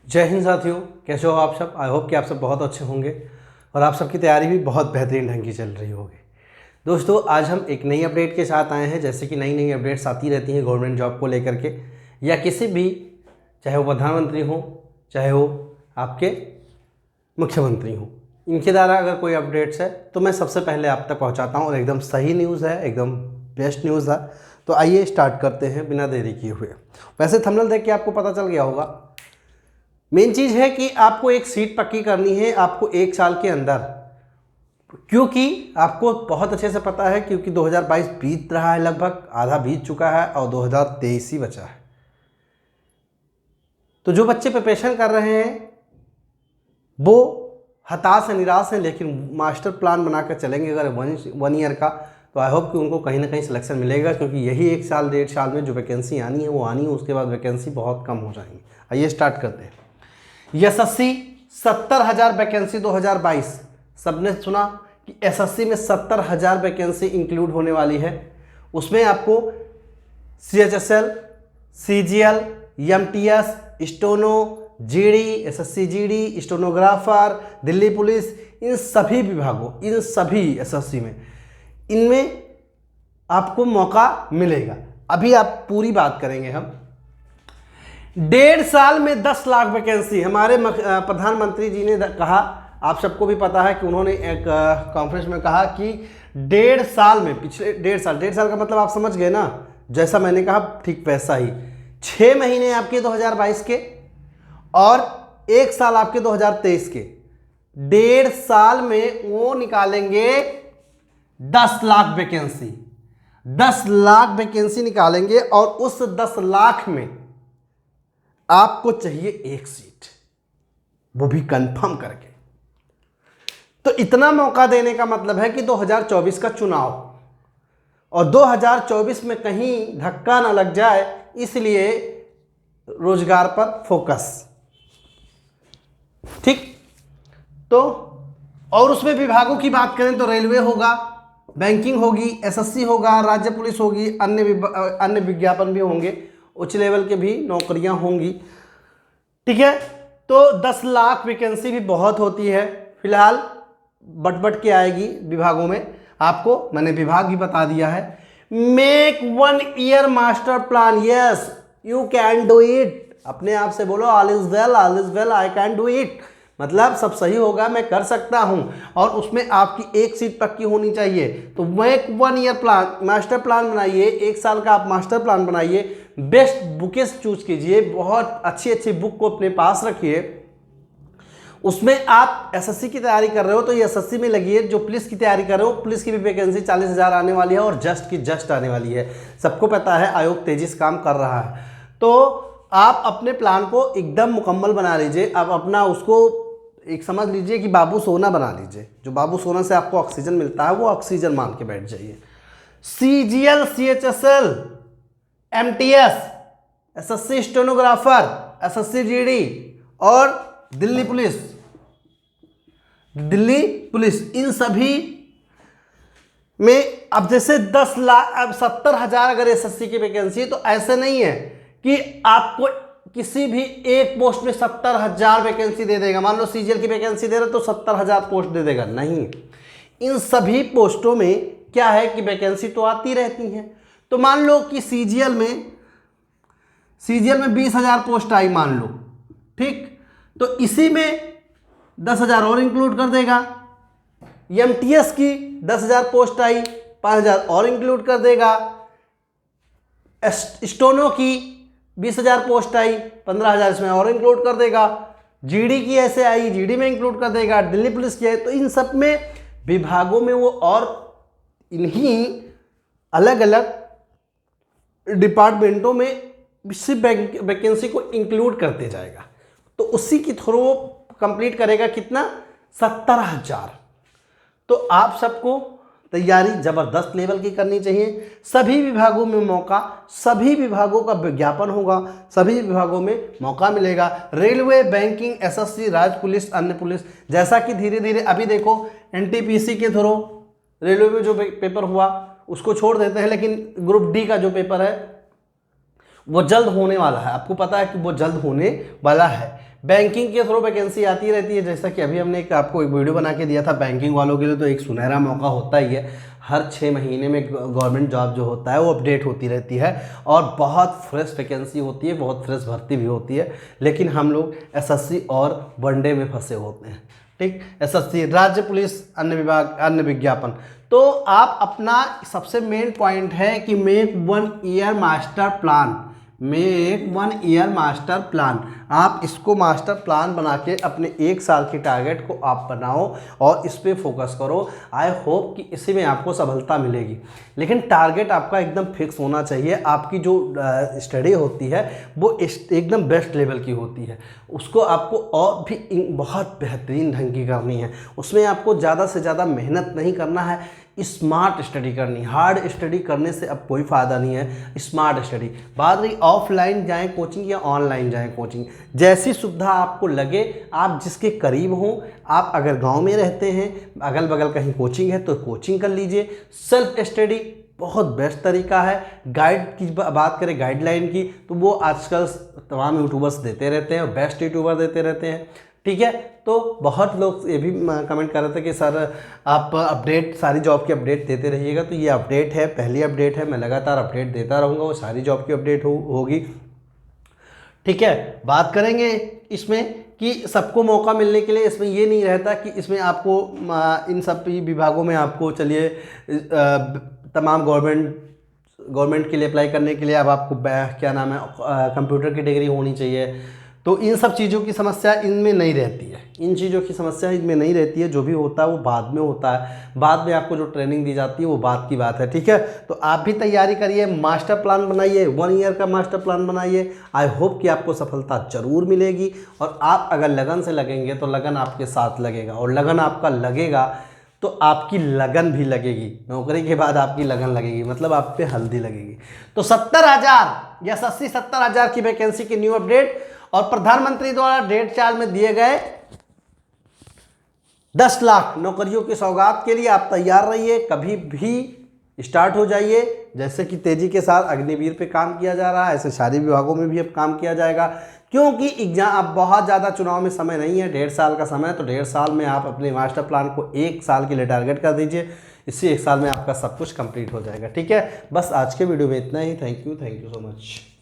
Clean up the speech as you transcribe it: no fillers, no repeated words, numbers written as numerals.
जय हिंद साथियों, कैसे हो आप सब। आई होप कि आप सब बहुत अच्छे होंगे और आप सबकी तैयारी भी बहुत बेहतरीन ढंग की चल रही होगी। दोस्तों, आज हम एक नई अपडेट के साथ आए हैं। जैसे कि नई नई अपडेट्स आती रहती हैं गवर्नमेंट जॉब को लेकर के, या किसी भी, चाहे वो प्रधानमंत्री हो, चाहे वो आपके मुख्यमंत्री हो, इनके द्वारा अगर कोई अपडेट्स है तो मैं सबसे पहले आप तक पहुंचाता हूं। और एकदम सही न्यूज़ है, एकदम बेस्ट न्यूज़ है। तो आइए स्टार्ट करते हैं बिना देरी किए हुए। वैसे थंबनेल देख के आपको पता चल गया होगा। मेन चीज़ है कि आपको एक सीट पक्की करनी है आपको 1 साल के अंदर, क्योंकि आपको बहुत अच्छे से पता है, क्योंकि 2022 बीत रहा है, लगभग आधा बीत चुका है और 2023 ही बचा है। तो जो बच्चे प्रिपरेशन कर रहे हैं वो हताश है, निराश है, लेकिन मास्टर प्लान बनाकर चलेंगे अगर वन ईयर का, तो आई होप कि उनको कहीं ना कहीं सिलेक्शन मिलेगा। क्योंकि यही 1 साल 1.5 साल में जो वैकेंसी आनी है वो आनी है, उसके बाद वैकेंसी बहुत कम हो जाएंगी। आइए स्टार्ट करते हैं। SSC 70,000 vacancy 2022। सबने सुना कि एसएससी में 70,000 वैकेंसी इंक्लूड होने वाली है। उसमें आपको CHSL, CGL, MTS, steno, GD, SSC GD, stenographer, Delhi police, इन सभी विभागों, इन सभी एसएससी में, इनमें आपको मौका मिलेगा। अभी आप पूरी बात करेंगे हम। 1.5 साल में 10 लाख वैकेंसी। हमारे प्रधानमंत्री जी ने कहा, आप सबको भी पता है कि उन्होंने एक कॉन्फ्रेंस में कहा कि 1.5 साल में, पिछले 1.5 साल का मतलब आप समझ गए ना, जैसा मैंने कहा ठीक वैसा ही। 6 महीने आपके 2022 के और 1 साल आपके 2023 के। 1.5 साल में वो निकालेंगे 10 लाख वैकेंसी। 10 लाख वैकेंसी निकालेंगे और उस 10 लाख में आपको चाहिए 1 सीट, वो भी कंफर्म करके। तो इतना मौका देने का मतलब है कि 2024 का चुनाव, और 2024 में कहीं धक्का ना लग जाए, इसलिए रोजगार पर फोकस। ठीक, तो और उसमें विभागों की बात करें तो रेलवे होगा, बैंकिंग होगी, एसएससी होगा, राज्य पुलिस होगी, अन्य विज्ञापन भी होंगे, उच्च लेवल के भी नौकरियां होंगी। ठीक है, तो 10 लाख वैकेंसी भी बहुत होती है। फिलहाल बट के आएगी विभागों में। आपको मैंने विभाग भी बता दिया है। Make 1 year master plan. Yes, you can do it. अपने आप से बोलो, all is well, all is well, I can do it. मतलब सब सही होगा, मैं कर सकता हूं। और उसमें आपकी 1 सीट पक्की होनी चाहिए। तो make 1 year plan, master plan बनाइए। 1 साल का आप मास्टर प्लान बनाइए। बेस्ट बुकेस चूज कीजिए, बहुत अच्छी अच्छी बुक को अपने पास रखिए। उसमें आप एसएससी की तैयारी कर रहे हो तो ये एसएससी में लगिए। जो पुलिस की तैयारी कर रहे हो, पुलिस की भी वैकेंसी 40,000 आने वाली है और जस्ट की जस्ट आने वाली है। सबको पता है आयोग तेजी से काम कर रहा है। तो आप अपने प्लान को एकदम मुकम्मल बना लीजिए। अब अपना उसको एक समझ लीजिए कि बाबू सोना बना लीजिए। जो बाबू सोना से आपको ऑक्सीजन मिलता है वो ऑक्सीजन मान के बैठ जाइए। CGL, CHSL, MTS, SSC stenographer, SSC GD और दिल्ली पुलिस, इन सभी में अब जैसे 10 लाख, अब 70,000 अगर एसएससी की वैकेंसी है, तो ऐसे नहीं है कि आपको किसी भी एक पोस्ट में 70,000 वैकेंसी दे देगा। मान लो सीजीएल की वैकेंसी दे रहे तो 70,000 पोस्ट दे देगा, नहीं। इन सभी पोस्टों में क्या है कि वैकेंसी तो आती रहती हैं। तो मान लो कि सीजीएल में 20,000 पोस्ट आई, मान लो, ठीक, तो इसी में 10,000 और इंक्लूड कर देगा। एमटीएस की 10,000 पोस्ट आई, 5,000 और इंक्लूड कर देगा। स्टोनो की 20,000 पोस्ट आई, 15,000 इसमें और इंक्लूड कर देगा। जीडी की ऐसे आई, जीडी में इंक्लूड कर देगा। दिल्ली पुलिस की है, तो इन सब में विभागों में वो और इन्हीं अलग अलग डिपार्टमेंटों में वैकेंसी को इंक्लूड करते जाएगा। तो उसी की थ्रू कंप्लीट करेगा कितना, 70,000। तो आप सबको तैयारी जबरदस्त लेवल की करनी चाहिए। सभी विभागों में मौका, सभी विभागों का विज्ञापन होगा, सभी विभागों में मौका मिलेगा। रेलवे, बैंकिंग, एसएससी, राज्य पुलिस, अन्य पुलिस, जैसा कि धीरे धीरे अभी देखो एनटीपीसी के थ्रू रेलवे में जो पेपर हुआ उसको छोड़ देते हैं, लेकिन ग्रुप डी का जो पेपर है वो जल्द होने वाला है। आपको पता है कि वो जल्द होने वाला है। बैंकिंग के थ्रू वैकेंसी आती रहती है, जैसा कि अभी हमने आपको एक वीडियो बना के दिया था बैंकिंग वालों के लिए, तो एक सुनहरा मौका होता ही है। हर 6 महीने में गवर्नमेंट जॉब जो होता है वो अपडेट होती रहती है और बहुत फ्रेश वैकेंसी होती है, बहुत फ्रेश भर्ती भी होती है। लेकिन हम लोग एसएससी और वनडे में फंसे होते हैं। ठीक, एसएससी, राज्य पुलिस, अन्य विभाग, अन्य विज्ञापन। तो आप अपना सबसे मेन पॉइंट है कि make 1 year master plan, make 1 year master plan. आप इसको मास्टर प्लान बना के अपने 1 साल की टारगेट को आप बनाओ और इस पर फोकस करो। आई होप कि इसी में आपको सफलता मिलेगी। लेकिन टारगेट आपका एकदम फिक्स होना चाहिए। आपकी जो स्टडी होती है वो एकदम बेस्ट लेवल की होती है, उसको आपको और भी बहुत बेहतरीन ढंग की करनी है। उसमें आपको ज़्यादा से ज़्यादा मेहनत नहीं करना है, स्मार्ट स्टडी करनी। हार्ड स्टडी करने से अब कोई फ़ायदा नहीं है, स्मार्ट स्टडी। बात रही ऑफलाइन जाएं कोचिंग या ऑनलाइन जाएं कोचिंग, जैसी सुविधा आपको लगे, आप जिसके करीब हों। आप अगर गांव में रहते हैं, अगल बगल कहीं कोचिंग है तो कोचिंग कर लीजिए। सेल्फ स्टडी बहुत बेस्ट तरीका है। गाइड की बात करें, गाइडलाइन की, तो वो आजकल तमाम यूट्यूबर्स देते रहते हैं और बेस्ट यूट्यूबर देते रहते हैं। ठीक है, तो बहुत लोग ये भी कमेंट कर रहे थे कि सर आप अपडेट, सारी जॉब की अपडेट देते रहिएगा। तो ये अपडेट है, पहली अपडेट है, मैं लगातार अपडेट देता रहूँगा, वो सारी जॉब की अपडेट होगी। ठीक है, बात करेंगे इसमें कि सबको मौका मिलने के लिए, इसमें ये नहीं रहता कि इसमें आपको इन सब विभागों में आपको चलिए तमाम गवर्नमेंट के लिए अप्लाई करने के लिए अब आपको क्या नाम है कंप्यूटर की डिग्री होनी चाहिए। तो इन सब चीज़ों की समस्या इनमें नहीं रहती है, इन चीज़ों की समस्या इनमें नहीं रहती है। जो भी होता है वो बाद में होता है, बाद में आपको जो ट्रेनिंग दी जाती है वो बात की बात है। ठीक है, तो आप भी तैयारी करिए, मास्टर प्लान बनाइए, 1 ईयर का मास्टर प्लान बनाइए। आई होप कि आपको सफलता जरूर मिलेगी। और आप अगर लगन से लगेंगे तो लगन आपके साथ लगेगा, और लगन आपका लगेगा तो आपकी लगन भी लगेगी। नौकरी के बाद आपकी लगन लगेगी, मतलब आप पे हल्दी लगेगी। तो 70,000 या 70,000 की वैकेंसी की न्यू अपडेट और प्रधानमंत्री द्वारा 1.5 साल में दिए गए 10 लाख नौकरियों की सौगात के लिए आप तैयार रहिए। कभी भी स्टार्ट हो जाइए। जैसे कि तेजी के साथ अग्निवीर पे काम किया जा रहा है, ऐसे सारे विभागों में भी अब काम किया जाएगा। क्योंकि एग्जाम अब बहुत ज़्यादा चुनाव में समय नहीं है, 1.5 साल का समय है। तो 1.5 साल में आप अपने मास्टर प्लान को 1 साल के लिए टारगेट कर दीजिए। इससे 1 साल में आपका सब कुछ कंप्लीट हो जाएगा। ठीक है, बस आज के वीडियो में इतना ही। Thank you so much.